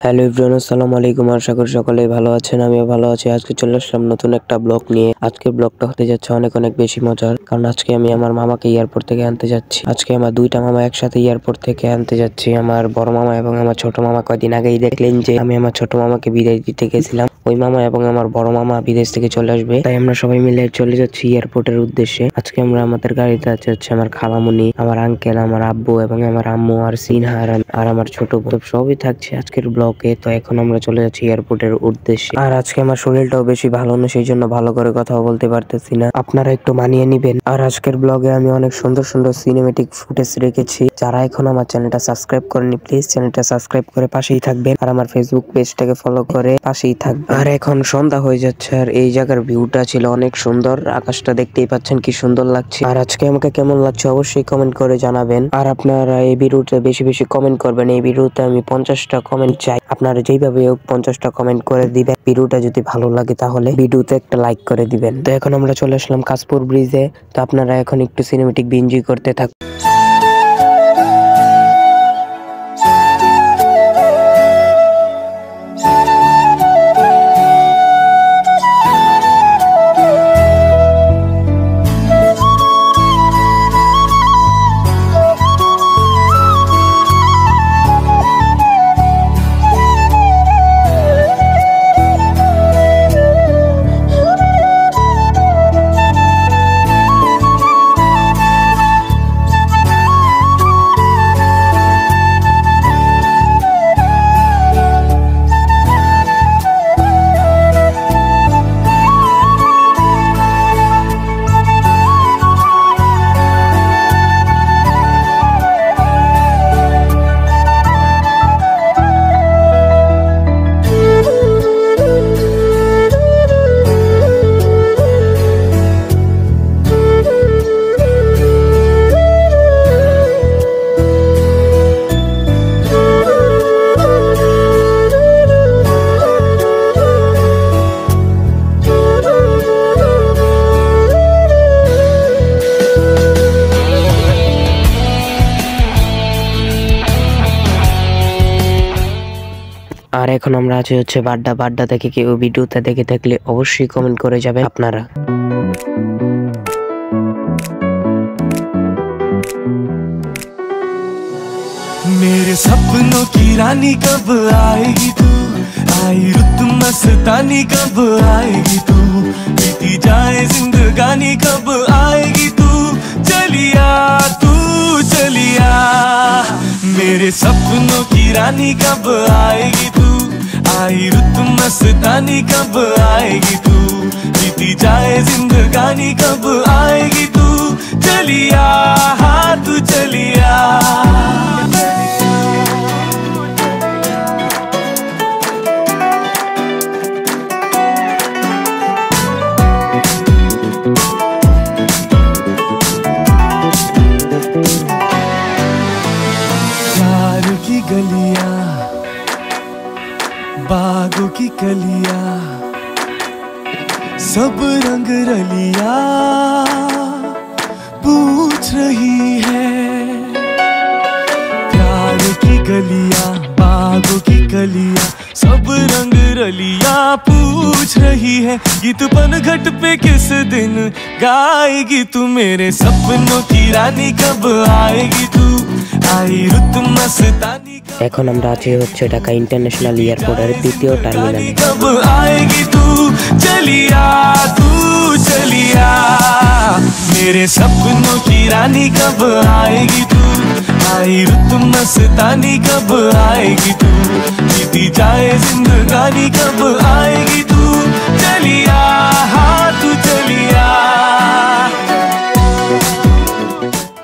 Hello everyone, আসসালামু আলাইকুম। আশা করি সকলেই ভালো আছেন, আমিও ভালো আছি। আজকে চলে আসলাম নতুন একটা ব্লগ নিয়ে। আজকের ব্লগটা হতে যাচ্ছে অনেক অনেক বেশি মজার, কারণ আজকে আমি আমার মামাকে এয়ারপোর্ট থেকে আনতে যাচ্ছি। আজকে আমার দুইটা মামা একসাথে এয়ারপোর্ট থেকে আনতে যাচ্ছি। আমার বড় মামা এবং আমার ছোট মামা। কয়দিন আগেই দেখলেন যে আমি আমার ছোট মামাকে বিদায় দিতে গেছিলাম। ওই মামা এবং আমার বড় মামা বিদেশ থেকে চলে আসবে, তাই আমরা সবাই মিলে চলে যাচ্ছি এয়ারপোর্টের উদ্দেশ্যে। আজকে আমরা আমাদের গাড়িতে আছে হচ্ছে আমার খালামুনি, আমার আঙ্কেল, আমার আব্বু এবং আমার আম্মু, আর সিনহা আর আমার ছোট বোন। সবই থাকছে আজকের ব্লগে। তো এখন আমরা চলে যাচ্ছি এয়ারপোর্টের উদ্দেশ্যে। আর আজকে আমার শরীরটাও বেশি ভালো না, সেই জন্য ভালো করে কথাও বলতে পারতেছি না, আপনারা একটু মানিয়ে নিবেন। আর আজকের ব্লগে আমি অনেক সুন্দর সুন্দর সিনেমেটিক ফুটেজ রেখেছি। যারা এখন আমার চ্যানেলটা সাবস্ক্রাইব করেনি, প্লিজ চ্যানেলটা সাবস্ক্রাইব করে পাশেই থাকবেন, আর আমার ফেসবুক পেজটাকে ফলো করে পাশেই থাকবেন। আর এখন সন্ধ্যা হয়ে যাচ্ছে, আর এই জায়গার ভিউটা ছিল অনেক সুন্দর। আকাশটা দেখতেই পাচ্ছেন কি সুন্দর লাগছে। আর আজকে আমাকে কেমন লাগছে অবশ্যই কমেন্ট করে জানাবেন। আর আপনারা এই ভিডিওতে বেশি বেশি কমেন্ট করবেন। এই ভিডিওতে আমি 50টা কমেন্ট চাই। আপনারা যেইভাবে হোক 50টা কমেন্ট করে দিবেন। ভিডিওটা যদি ভালো লাগে তাহলে ভিডিওতে একটা লাইক করে দিবেন। তো এখন আমরা চলে আসলাম কাশপুর ব্রিজে। তো আপনারা এখন একটু সিনেমেটিক এনজয় করতে থাকুন। আর এখন আমরা আছি হচ্ছে বাড্ডা থেকে। কেউ ভিডিওটা দেখে থাকলে অবশ্যই কমেন্ট করে যাবেন আপনারা। मेरे सपनों की रानी कब आएगी तू, आई रुत मस्तानी कब आएगी तू, बीती जाए जिंदगानी कब आएगी तू, चलिया तू चलिया। मेरे सपनों की रानी कब आएगी तू, आई रुत मस्तानी कब आएगी तू, बीती जाए जिंदगानी कब आएगी तू, चलिया हाँ तू चलिया। की गलियां, बागों की कलियां, सब रंग रलिया पूछ रही है। प्यार की गलियां, बागों की कलियां, सब रंग रलिया पूछ रही है। गीत पनघट पे किस दिन गाएगी तू, मेरे सपनों की रानी कब आएगी तू, आई रुत मस्तानी। এখন আমরা আছি হচ্ছে ঢাকা ইন্টারন্যাশনাল এয়ারপোর্টের দ্বিতীয় টার্মিনালে। कब आएगी तू, चलिया तू चलिया। मेरे सपनों की रानी कब आएगी तू, आई रुत मस्तानी कब आएगी तू, बीती जाए जिंदगानी कब आएगी तू, चलिया हाँ तू चलिया।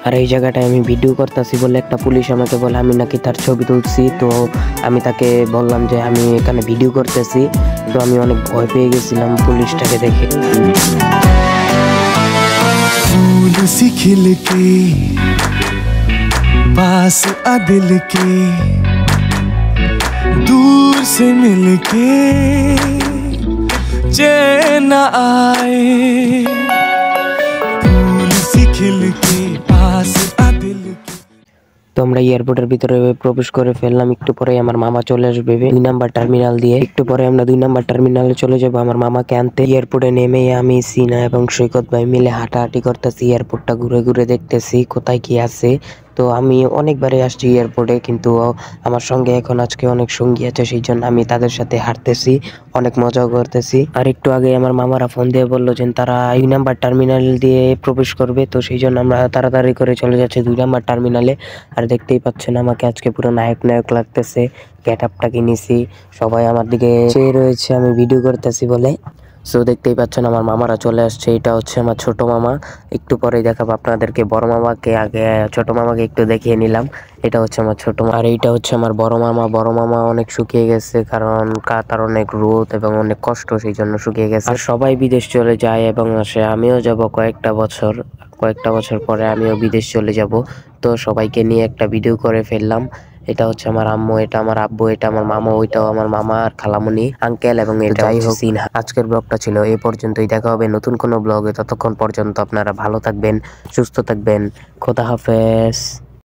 আর এই জায়গাটায় আমি ভিডিও করতেছি বলে একটা পুলিশ আমাকে বলে আমি নাকি তার ছবি তুলছি। তো আমি তাকে বললাম যে আমি এখানে ভিডিও করতেছি। তো আমি অনেক ভয় পেয়ে গেছিলাম পুলিশটাকে দেখে। फूल सी खिल के पास आ दिल के, दूर से मिल के चैन आए, फूल सी खिल के पास आ दिल के। তো আমরা এয়ারপোর্টের ভিতরে প্রবেশ করে ফেললাম। একটু পরে আমার মামা চলে আসবে 2 নাম্বার টার্মিনাল দিয়ে। একটু পরে আমরা 2 নাম্বার টার্মিনালে চলে যাব আমার মামাকে আনতে। এয়ারপোর্টে নেমে আমি, সিনা এবং সৈকত ভাই মিলে হাঁটাহাঁটি করতেছি, এয়ারপোর্টটা ঘুরে ঘুরে দেখতেছি কোথায় কি আছে। তো আমি অনেকবারই আসছি এয়ারপোর্টে, কিন্তু আমার সঙ্গে এখন আজকে অনেক সঙ্গী আছে, সেই জন্য আমি তাদের সাথে হাঁটতেছি, অনেক মজাও করতেছি। আর একটু আগে আমার মামারা ফোন দিয়ে বললো যে তারা 2 নাম্বার টার্মিনাল দিয়ে প্রবেশ করবে, তো সেই জন্য আমরা তাড়াতাড়ি করে চলে যাচ্ছি 2 নাম্বার টার্মিনালে। আর দেখতেই পাচ্ছেন আমাকে আজকে পুরো নায়ক নায়ক লাগতেছে, গেট আপটা কিনেছি, সবাই আমার দিকে চেয়ে রয়েছে আমি ভিডিও করতেছি বলে। সো দেখতেই পাচ্ছেন আমার মামারা চলে আসছে। এটা হচ্ছে আমার ছোট মামা, একটু পরেই দেখাবো আপনাদেরকে বড় মামাকে। আগে ছোট মামাকে একটু দেখিয়ে নিলাম। এটা হচ্ছে আমার ছোট মামা, আর এইটা হচ্ছে আমার বড় মামা। বড় মামা অনেক শুকিয়ে গেছে, কারণ তার অনেক রোদ এবং অনেক কষ্ট, সেই জন্য শুকিয়ে গেছে। আর সবাই বিদেশ চলে যায় এবং আসে, আমিও যাব কয়েকটা বছর পরে আমিও বিদেশ চলে যাব। তো সবাইকে নিয়ে একটা ভিডিও করে ফেললাম। এটা হচ্ছে আমার আম্মু, এটা আমার আব্বু, এটা আমার মামা, ওইটাও আমার মামা আর খালামণি আঙ্কেল, এবং এটা যাই হোক সিনহা। আজকের ব্লগটা ছিল এই পর্যন্তই, দেখা হবে নতুন কোনো ব্লগে। ততক্ষণ পর্যন্ত আপনারা ভালো থাকবেন, সুস্থ থাকবেন, খোদা হাফেজ।